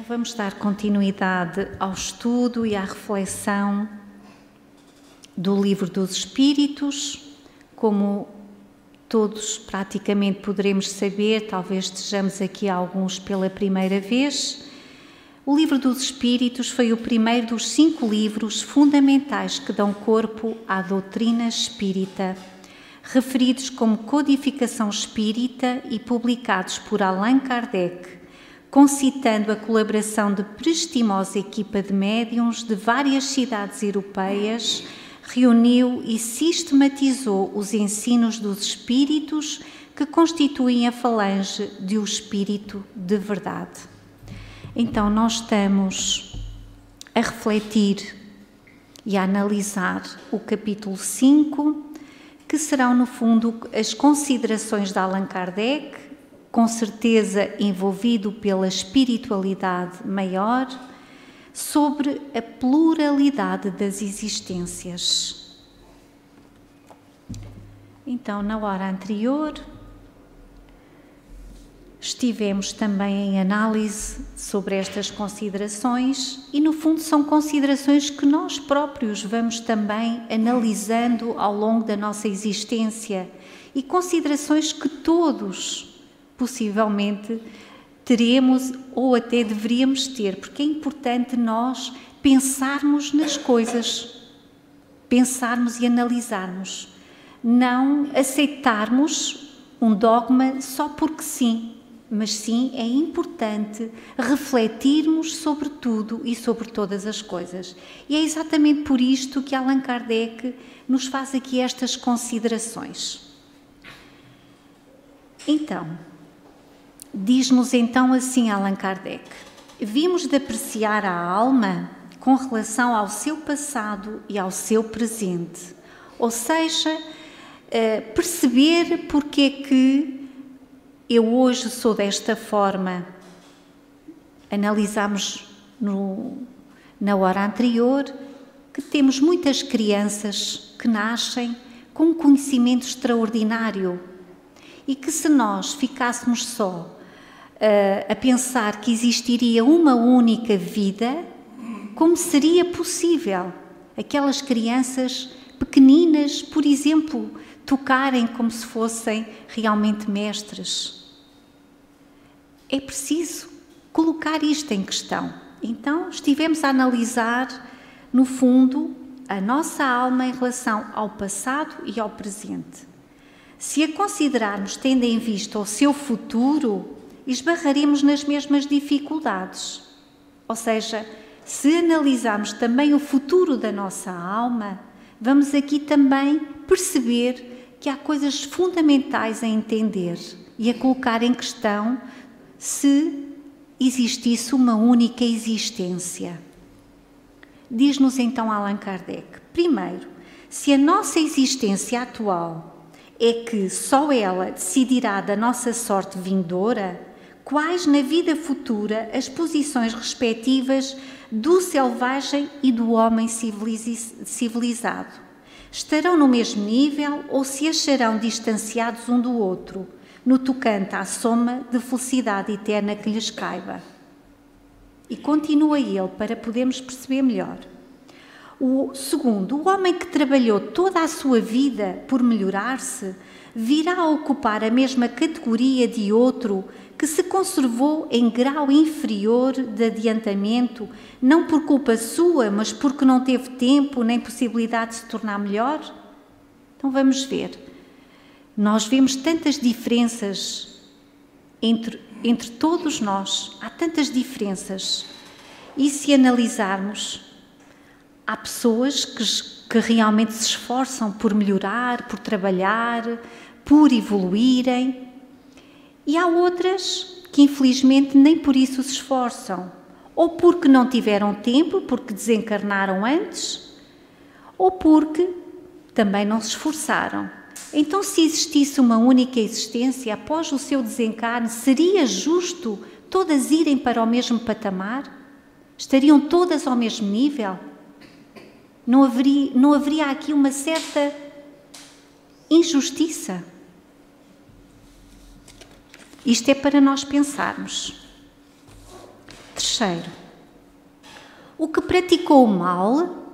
Vamos dar continuidade ao estudo e à reflexão do Livro dos Espíritos. Como todos praticamente poderemos saber, talvez estejamos aqui alguns pela primeira vez, o Livro dos Espíritos foi o primeiro dos 5 livros fundamentais que dão corpo à doutrina espírita, referidos como codificação espírita e publicados por Allan Kardec, concitando a colaboração de prestimosa equipa de médiuns de várias cidades europeias, reuniu e sistematizou os ensinos dos espíritos que constituem a falange de O Espírito de Verdade. Então, nós estamos a refletir e a analisar o capítulo 5, que serão, no fundo, as considerações de Allan Kardec, com certeza envolvido pela espiritualidade maior, sobre a pluralidade das existências. Então, na hora anterior, estivemos também em análise sobre estas considerações e, no fundo, são considerações que nós próprios vamos também analisando ao longo da nossa existência e considerações que todos possivelmente teremos ou até deveríamos ter, porque é importante nós pensarmos nas coisas, pensarmos e analisarmos, não aceitarmos um dogma só porque sim, mas sim é importante refletirmos sobre tudo e sobre todas as coisas. E é exatamente por isto que Allan Kardec nos faz aqui estas considerações. Então, diz-nos então assim Allan Kardec: vimos de apreciar a alma com relação ao seu passado e ao seu presente, ou seja, perceber porque é que eu hoje sou desta forma. Analisámos na hora anterior que temos muitas crianças que nascem com um conhecimento extraordinário e que se nós ficássemos só a pensar que existiria uma única vida, como seria possível aquelas crianças pequeninas, por exemplo, tocarem como se fossem realmente mestres? É preciso colocar isto em questão. Então, estivemos a analisar, no fundo, a nossa alma em relação ao passado e ao presente. Se a considerarmos tendo em vista o seu futuro, esbarraremos nas mesmas dificuldades. Ou seja, se analisarmos também o futuro da nossa alma, vamos aqui também perceber que há coisas fundamentais a entender e a colocar em questão se existisse uma única existência. Diz-nos então Allan Kardec: primeiro, se a nossa existência atual é que só ela decidirá da nossa sorte vindoura, quais na vida futura as posições respectivas do selvagem e do homem civilizado? Estarão no mesmo nível ou se acharão distanciados um do outro, no tocante à soma de felicidade eterna que lhes caiba? E continua ele para podermos perceber melhor. O segundo, o homem que trabalhou toda a sua vida por melhorar-se, virá a ocupar a mesma categoria de outro que se conservou em grau inferior de adiantamento, não por culpa sua, mas porque não teve tempo nem possibilidade de se tornar melhor? Então vamos ver. Nós vemos tantas diferenças entre todos nós, há tantas diferenças. E se analisarmos, há pessoas que realmente se esforçam por melhorar, por trabalhar, por evoluírem, e há outras que infelizmente nem por isso se esforçam, ou porque não tiveram tempo, porque desencarnaram antes, ou porque também não se esforçaram. Então, se existisse uma única existência após o seu desencarne, seria justo todas irem para o mesmo patamar? Estariam todas ao mesmo nível? Não haveria aqui uma certa injustiça? Isto é para nós pensarmos. Terceiro, o que praticou mal,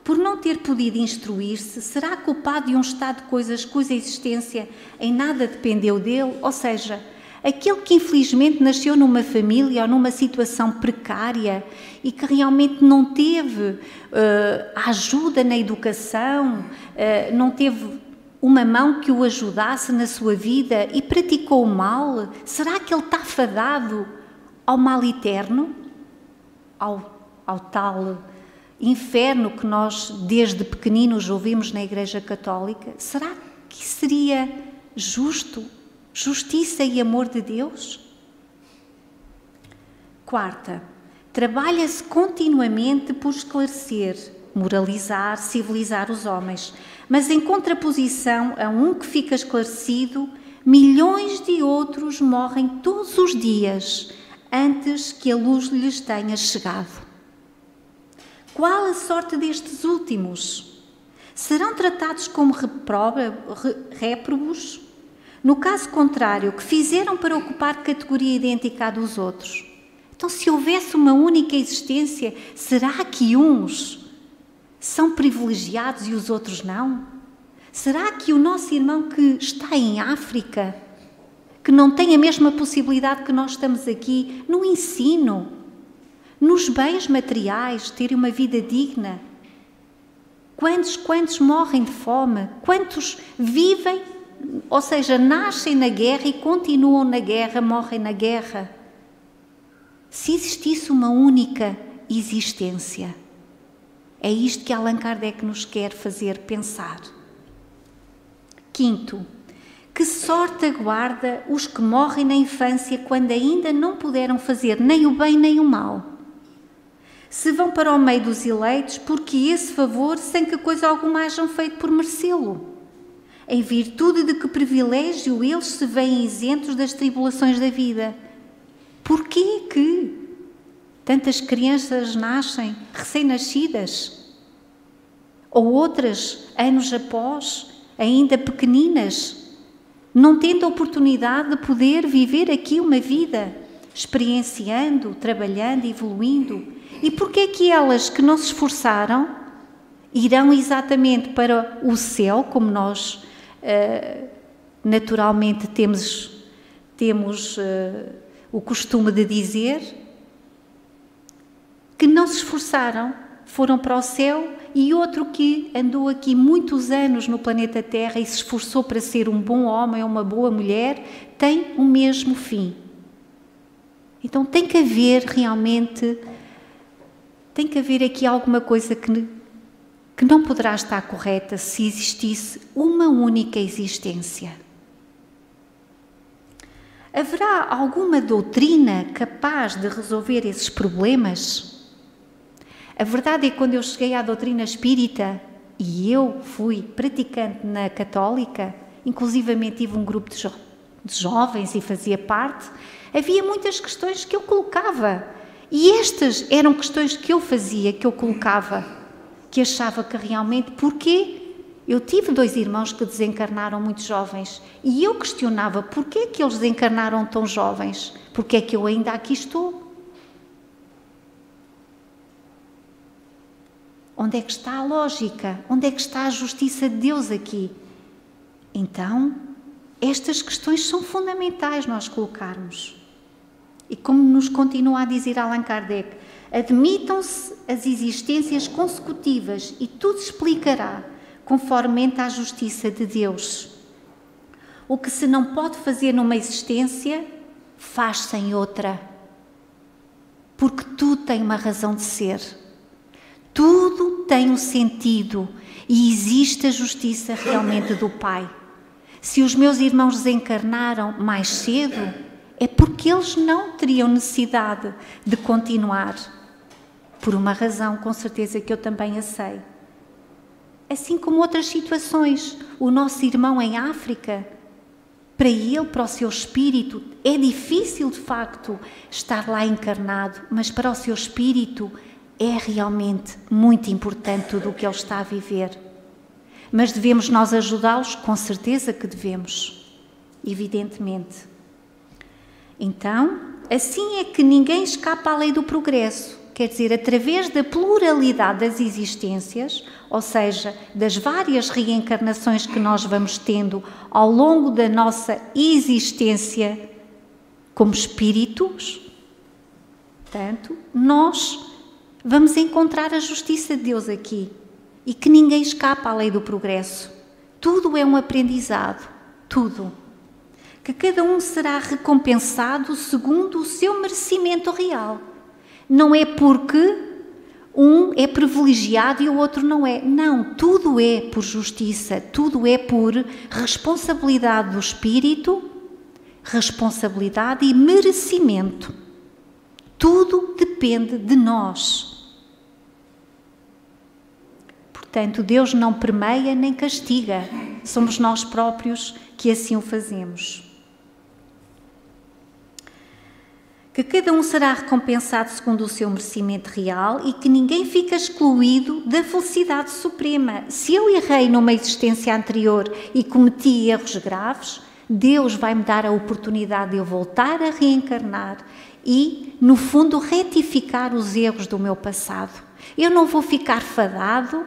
por não ter podido instruir-se, será culpado de um estado de coisas cuja existência em nada dependeu dele, ou seja, aquele que infelizmente nasceu numa família ou numa situação precária e que realmente não teve ajuda na educação, não teve uma mão que o ajudasse na sua vida e praticou o mal, será que ele está fadado ao mal eterno? Ao tal inferno que nós desde pequeninos ouvimos na Igreja Católica? Será que seria justiça e amor de Deus? Quarta, trabalha-se continuamente por esclarecer, moralizar, civilizar os homens, mas em contraposição a um que fica esclarecido, milhões de outros morrem todos os dias antes que a luz lhes tenha chegado. Qual a sorte destes últimos? Serão tratados como réprobos? No caso contrário, que fizeram para ocupar categoria idêntica à dos outros? Então, se houvesse uma única existência, será que uns são privilegiados e os outros não? Será que o nosso irmão que está em África, que não tem a mesma possibilidade que nós estamos aqui, no ensino, nos bens materiais, terem uma vida digna? Quantos morrem de fome? Quantos vivem, ou seja, nascem na guerra e continuam na guerra, morrem na guerra? Se existisse uma única existência, é isto que Allan Kardec nos quer fazer pensar. Quinto, que sorte aguarda os que morrem na infância quando ainda não puderam fazer nem o bem nem o mal? Se vão para o meio dos eleitos, porque esse favor, sem que coisa alguma hajam feito por merecê-lo? Em virtude de que privilégio eles se veem isentos das tribulações da vida? Porquê que tantas crianças nascem recém-nascidas? Ou outras, anos após, ainda pequeninas, não tendo a oportunidade de poder viver aqui uma vida, experienciando, trabalhando, evoluindo? E porquê que elas que não se esforçaram irão exatamente para o céu, como nós naturalmente temos o costume de dizer? Que não se esforçaram, foram para o céu, e outro que andou aqui muitos anos no planeta Terra e se esforçou para ser um bom homem ou uma boa mulher, tem o mesmo fim. Então tem que haver realmente, tem que haver aqui alguma coisa que não poderá estar correta se existisse uma única existência. Haverá alguma doutrina capaz de resolver esses problemas? A verdade é que quando eu cheguei à doutrina espírita, e eu fui praticante na católica, inclusivamente tive um grupo de jovens e fazia parte, havia muitas questões que eu colocava. E estas eram questões que eu fazia, que eu colocava, que achava que realmente, porquê? Eu tive 2 irmãos que desencarnaram muito jovens e eu questionava porquê que eles desencarnaram tão jovens, porque é que eu ainda aqui estou. Onde é que está a lógica? Onde é que está a justiça de Deus aqui? Então, estas questões são fundamentais nós colocarmos. E como nos continua a dizer Allan Kardec, admitam-se as existências consecutivas e tudo se explicará conformemente à justiça de Deus. O que se não pode fazer numa existência, faz-se em outra. Porque tudo tem uma razão de ser. Tudo tem um sentido e existe a justiça realmente do Pai. Se os meus irmãos desencarnaram mais cedo, é porque eles não teriam necessidade de continuar. Por uma razão, com certeza, que eu também a sei. Assim como outras situações. O nosso irmão em África, para ele, para o seu espírito, é difícil de facto estar lá encarnado, mas para o seu espírito é realmente muito importante tudo o que ele está a viver. Mas devemos nós ajudá-los? Com certeza que devemos, evidentemente. Então, assim é que ninguém escapa à lei do progresso. Quer dizer, através da pluralidade das existências, ou seja, das várias reencarnações que nós vamos tendo ao longo da nossa existência como espíritos, portanto, nós vamos encontrar a justiça de Deus aqui e que ninguém escapa à lei do progresso. Tudo é um aprendizado, tudo. Que cada um será recompensado segundo o seu merecimento real. Não é porque um é privilegiado e o outro não é. Não, tudo é por justiça, tudo é por responsabilidade do espírito, responsabilidade e merecimento. Tudo depende de nós. Portanto, Deus não permeia nem castiga. Somos nós próprios que assim o fazemos. Que cada um será recompensado segundo o seu merecimento real e que ninguém fica excluído da felicidade suprema. Se eu errei numa existência anterior e cometi erros graves, Deus vai-me dar a oportunidade de eu voltar a reencarnar e, no fundo, retificar os erros do meu passado. Eu não vou ficar fadado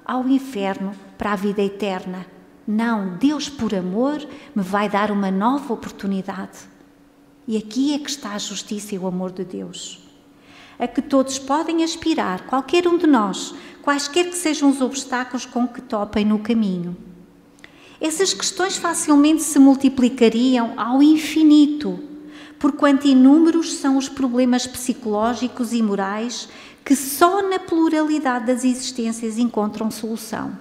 ao inferno para a vida eterna. Não, Deus, por amor, me vai dar uma nova oportunidade. E aqui é que está a justiça e o amor de Deus. A que todos podem aspirar, qualquer um de nós, quaisquer que sejam os obstáculos com que topem no caminho. Essas questões facilmente se multiplicariam ao infinito, porquanto inúmeros são os problemas psicológicos e morais que só na pluralidade das existências encontram solução.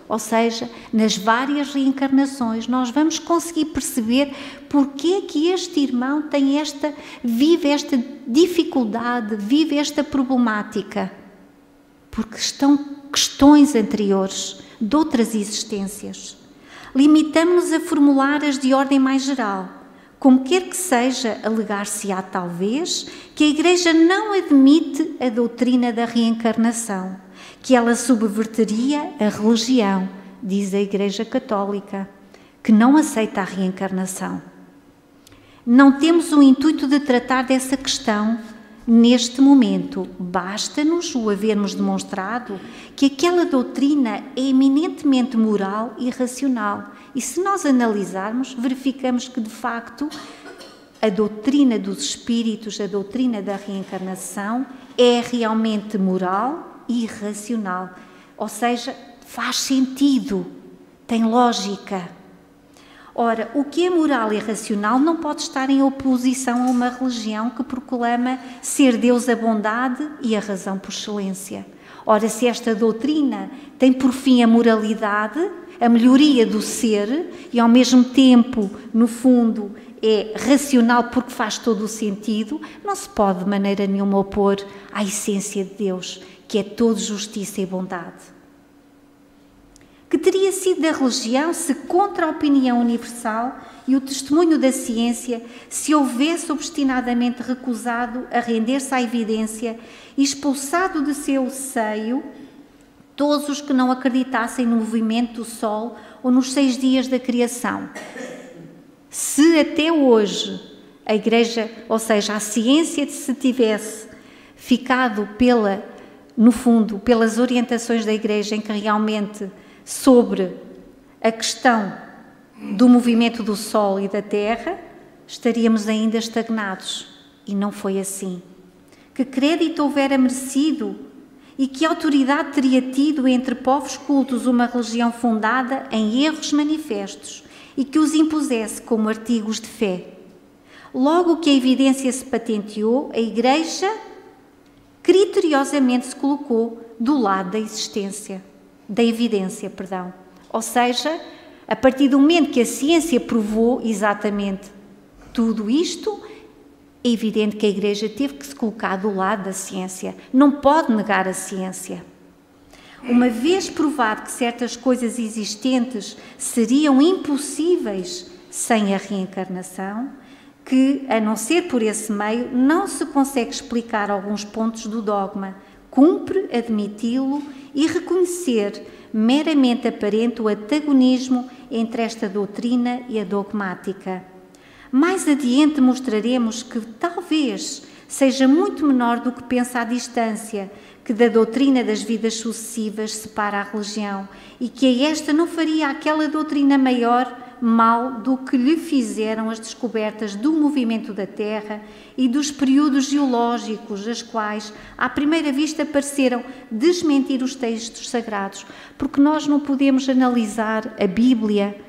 Ou seja, nas várias reencarnações nós vamos conseguir perceber porque é que este irmão vive esta dificuldade, vive esta problemática. Porque estão questões anteriores de outras existências. Limitamos-nos a formular-as de ordem mais geral. Como quer que seja, alegar-se-á talvez que a Igreja não admite a doutrina da reencarnação, que ela subverteria a religião, diz a Igreja Católica, que não aceita a reencarnação. Não temos o intuito de tratar dessa questão neste momento. Basta-nos o havermos demonstrado que aquela doutrina é eminentemente moral e racional. E se nós analisarmos, verificamos que, de facto, a doutrina dos espíritos, a doutrina da reencarnação, é realmente moral e racional, ou seja, faz sentido, tem lógica. Ora, o que é moral e racional não pode estar em oposição a uma religião que proclama ser Deus a bondade e a razão por excelência. Ora, se esta doutrina tem por fim a moralidade, a melhoria do ser e ao mesmo tempo, no fundo, é racional porque faz todo o sentido, não se pode de maneira nenhuma opor à essência de Deus, que é todo justiça e bondade. Que teria sido da religião se, contra a opinião universal e o testemunho da ciência, se houvesse obstinadamente recusado a render-se à evidência e expulsado de seu seio todos os que não acreditassem no movimento do Sol ou nos 6 dias da criação? Se até hoje a Igreja, ou seja, a ciência, se tivesse ficado no fundo, pelas orientações da Igreja, em que realmente sobre a questão do movimento do Sol e da Terra, estaríamos ainda estagnados. E não foi assim. Que crédito houvera merecido e que autoridade teria tido entre povos cultos uma religião fundada em erros manifestos e que os impusesse como artigos de fé? Logo que a evidência se patenteou, a Igreja criteriosamente se colocou do lado da evidência. Ou seja, a partir do momento que a ciência provou exatamente tudo isto, é evidente que a Igreja teve que se colocar do lado da ciência. Não pode negar a ciência. Uma vez provado que certas coisas existentes seriam impossíveis sem a reencarnação, que, a não ser por esse meio, não se consegue explicar alguns pontos do dogma, cumpre admiti-lo e reconhecer meramente aparente o antagonismo entre esta doutrina e a dogmática. Mais adiante mostraremos que talvez seja muito menor do que pensa à distância, que da doutrina das vidas sucessivas separa a religião e que a esta não faria aquela doutrina maior mal do que lhe fizeram as descobertas do movimento da Terra e dos períodos geológicos, as quais, à primeira vista, pareceram desmentir os textos sagrados, porque nós não podemos analisar a Bíblia,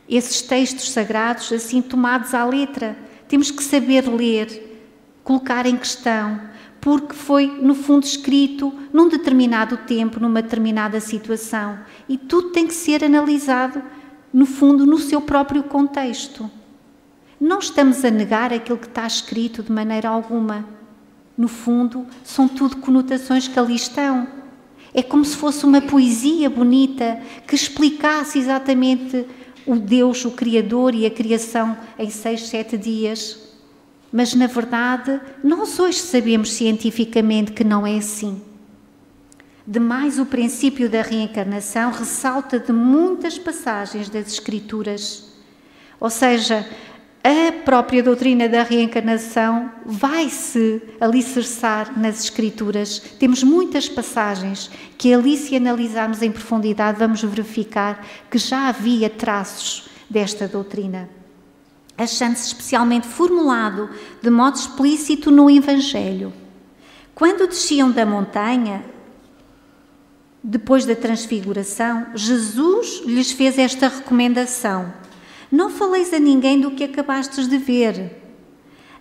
esses textos sagrados, assim tomados à letra. Temos que saber ler, colocar em questão, porque foi, no fundo, escrito num determinado tempo, numa determinada situação, e tudo tem que ser analisado, no fundo, no seu próprio contexto. Não estamos a negar aquilo que está escrito de maneira alguma. No fundo, são tudo conotações que ali estão. É como se fosse uma poesia bonita que explicasse exatamente o Deus, o Criador e a criação em 6, 7 dias. Mas, na verdade, nós hoje sabemos cientificamente que não é assim. Demais, o princípio da reencarnação ressalta de muitas passagens das Escrituras. Ou seja, a própria doutrina da reencarnação vai-se alicerçar nas Escrituras. Temos muitas passagens que ali, se analisarmos em profundidade, vamos verificar que já havia traços desta doutrina, achando-se especialmente formulado de modo explícito no Evangelho. Quando desciam da montanha, depois da transfiguração, Jesus lhes fez esta recomendação: não faleis a ninguém do que acabastes de ver,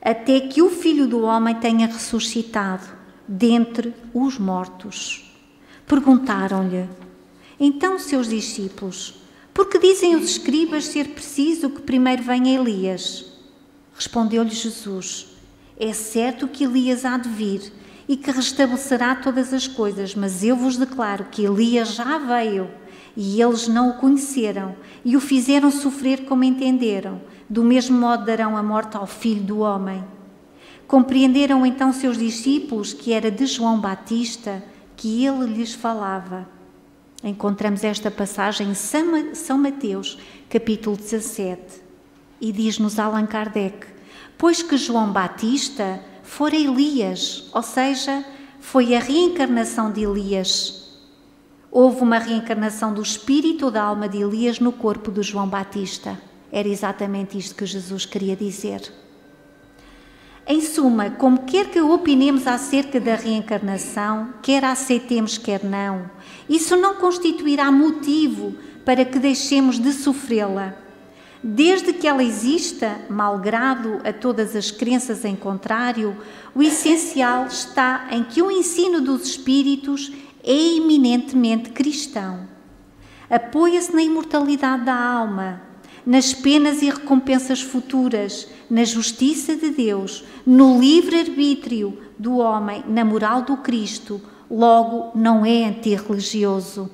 até que o Filho do Homem tenha ressuscitado dentre os mortos. Perguntaram-lhe, então, seus discípulos: porque dizem os escribas ser preciso que primeiro venha Elias? Respondeu-lhe Jesus: é certo que Elias há de vir e que restabelecerá todas as coisas, mas eu vos declaro que Elias já veio e eles não o conheceram e o fizeram sofrer como entenderam. Do mesmo modo darão a morte ao Filho do Homem. Compreenderam então seus discípulos que era de João Batista que ele lhes falava. Encontramos esta passagem em São Mateus, capítulo 17, e diz-nos Allan Kardec: pois que João Batista fora Elias, ou seja, foi a reencarnação de Elias. Houve uma reencarnação do espírito ou da alma de Elias no corpo de João Batista. Era exatamente isto que Jesus queria dizer. Em suma, como quer que opinemos acerca da reencarnação, quer a aceitemos, quer não, isso não constituirá motivo para que deixemos de sofrê-la. Desde que ela exista, malgrado a todas as crenças em contrário, o essencial está em que o ensino dos espíritos é eminentemente cristão. Apoia-se na imortalidade da alma, nas penas e recompensas futuras, na justiça de Deus, no livre-arbítrio do homem, na moral do Cristo. Logo, não é antirreligioso.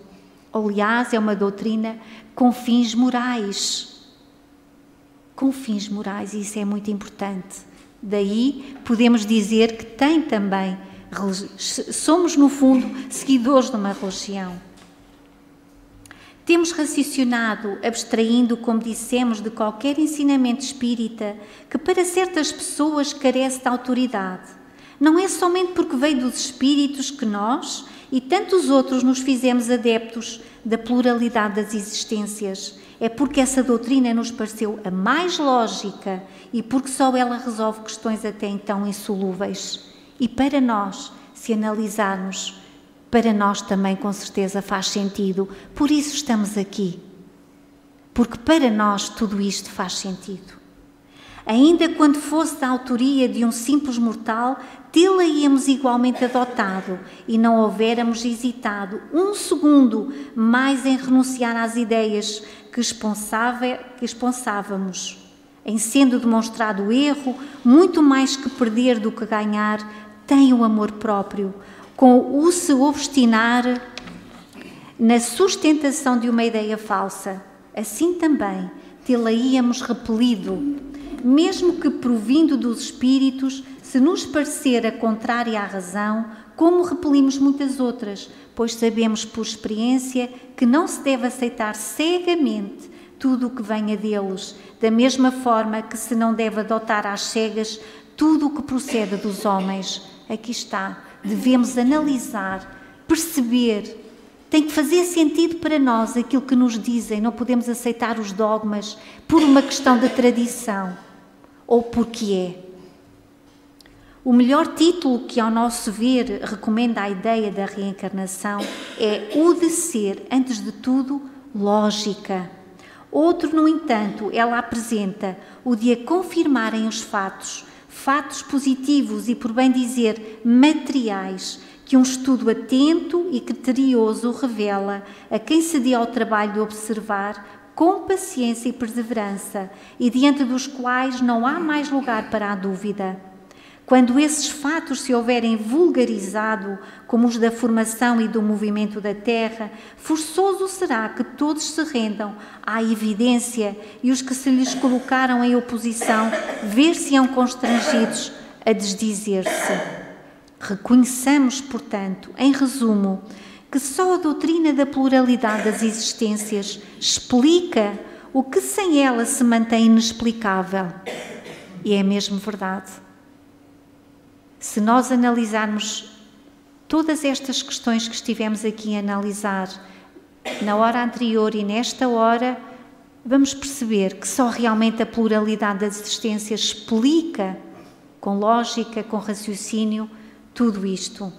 Aliás, é uma doutrina com fins morais. Com fins morais, e isso é muito importante. Daí podemos dizer que tem também, somos no fundo seguidores de uma religião. Temos raciocinado, abstraindo, como dissemos, de qualquer ensinamento espírita que para certas pessoas carece de autoridade. Não é somente porque veio dos espíritos que nós e tantos outros nos fizemos adeptos da pluralidade das existências. É porque essa doutrina nos pareceu a mais lógica e porque só ela resolve questões até então insolúveis. E para nós, se analisarmos, para nós também com certeza faz sentido. Por isso estamos aqui. Porque para nós tudo isto faz sentido. Ainda quando fosse da autoria de um simples mortal, tê-la-íamos igualmente adotado e não houvéramos hesitado um segundo mais em renunciar às ideias que esponsávamos. Em sendo demonstrado o erro, muito mais que perder do que ganhar, tem o amor próprio, com o se obstinar na sustentação de uma ideia falsa. Assim também tê-la-íamos repelido, mesmo que provindo dos espíritos, se nos parecer a contrária à razão, como repelimos muitas outras, pois sabemos por experiência que não se deve aceitar cegamente tudo o que venha deles, da mesma forma que se não deve adotar às cegas tudo o que procede dos homens. Aqui está, devemos analisar, perceber, tem que fazer sentido para nós aquilo que nos dizem, não podemos aceitar os dogmas por uma questão de tradição ou porque é. O melhor título que, ao nosso ver, recomenda a ideia da reencarnação é o de ser, antes de tudo, lógica. Outro, no entanto, ela apresenta o de a confirmarem os fatos positivos e, por bem dizer, materiais, que um estudo atento e criterioso revela a quem se dê ao trabalho de observar com paciência e perseverança e diante dos quais não há mais lugar para a dúvida. Quando esses fatos se houverem vulgarizado, como os da formação e do movimento da Terra, forçoso será que todos se rendam à evidência e os que se lhes colocaram em oposição ver-se-ão constrangidos a desdizer-se. Reconheçamos, portanto, em resumo, que só a doutrina da pluralidade das existências explica o que sem ela se mantém inexplicável. E é mesmo verdade. Se nós analisarmos todas estas questões que estivemos aqui a analisar na hora anterior e nesta hora, vamos perceber que só realmente a pluralidade das existências explica, com lógica, com raciocínio, tudo isto.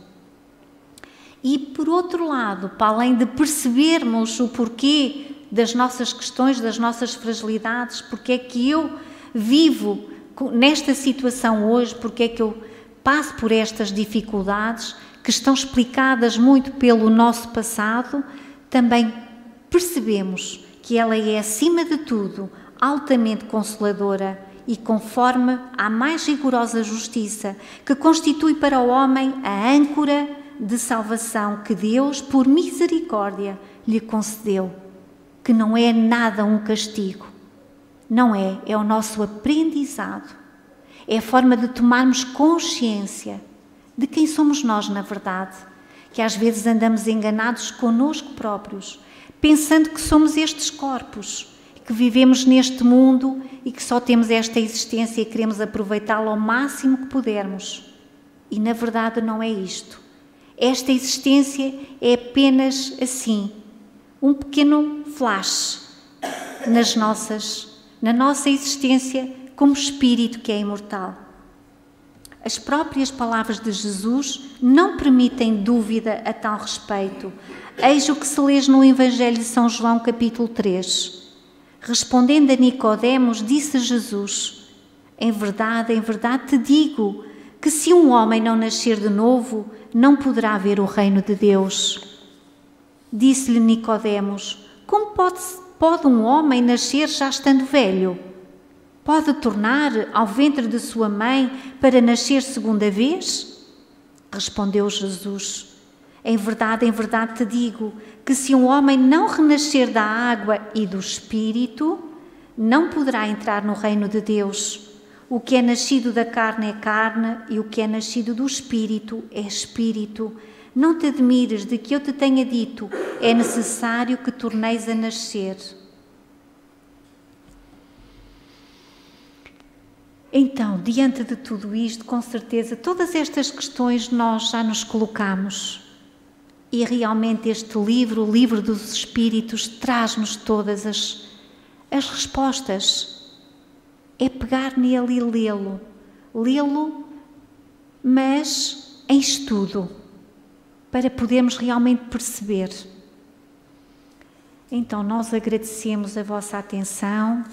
E, por outro lado, para além de percebermos o porquê das nossas questões, das nossas fragilidades, porque é que eu vivo nesta situação hoje, porque é que eu passo por estas dificuldades que estão explicadas muito pelo nosso passado, também percebemos que ela é, acima de tudo, altamente consoladora e conforme à mais rigorosa justiça, que constitui para o homem a âncora de salvação que Deus, por misericórdia, lhe concedeu, que não é nada um castigo, não é, é o nosso aprendizado. É a forma de tomarmos consciência de quem somos nós, na verdade, que às vezes andamos enganados connosco próprios, pensando que somos estes corpos, que vivemos neste mundo e que só temos esta existência e queremos aproveitá-la ao máximo que pudermos. E, na verdade, não é isto. Esta existência é apenas assim, um pequeno flash na nossa existência como espírito que é imortal. As próprias palavras de Jesus não permitem dúvida a tal respeito. Eis o que se lê no Evangelho de São João, capítulo 3. Respondendo a Nicodemos, disse Jesus: em verdade te digo, que se um homem não nascer de novo, não poderá ver o reino de Deus. Disse-lhe Nicodemos: como pode um homem nascer já estando velho? Pode tornar ao ventre de sua mãe para nascer segunda vez? Respondeu Jesus: em verdade te digo, que se um homem não renascer da água e do Espírito, não poderá entrar no reino de Deus. O que é nascido da carne é carne, e o que é nascido do Espírito é Espírito. Não te admires de que eu te tenha dito, é necessário que torneis a nascer. Então, diante de tudo isto, com certeza, todas estas questões nós já nos colocamos. E realmente este livro, o Livro dos Espíritos, traz-nos todas as respostas. É pegar nele e lê-lo, mas em estudo, para podermos realmente perceber. Então, nós agradecemos a vossa atenção,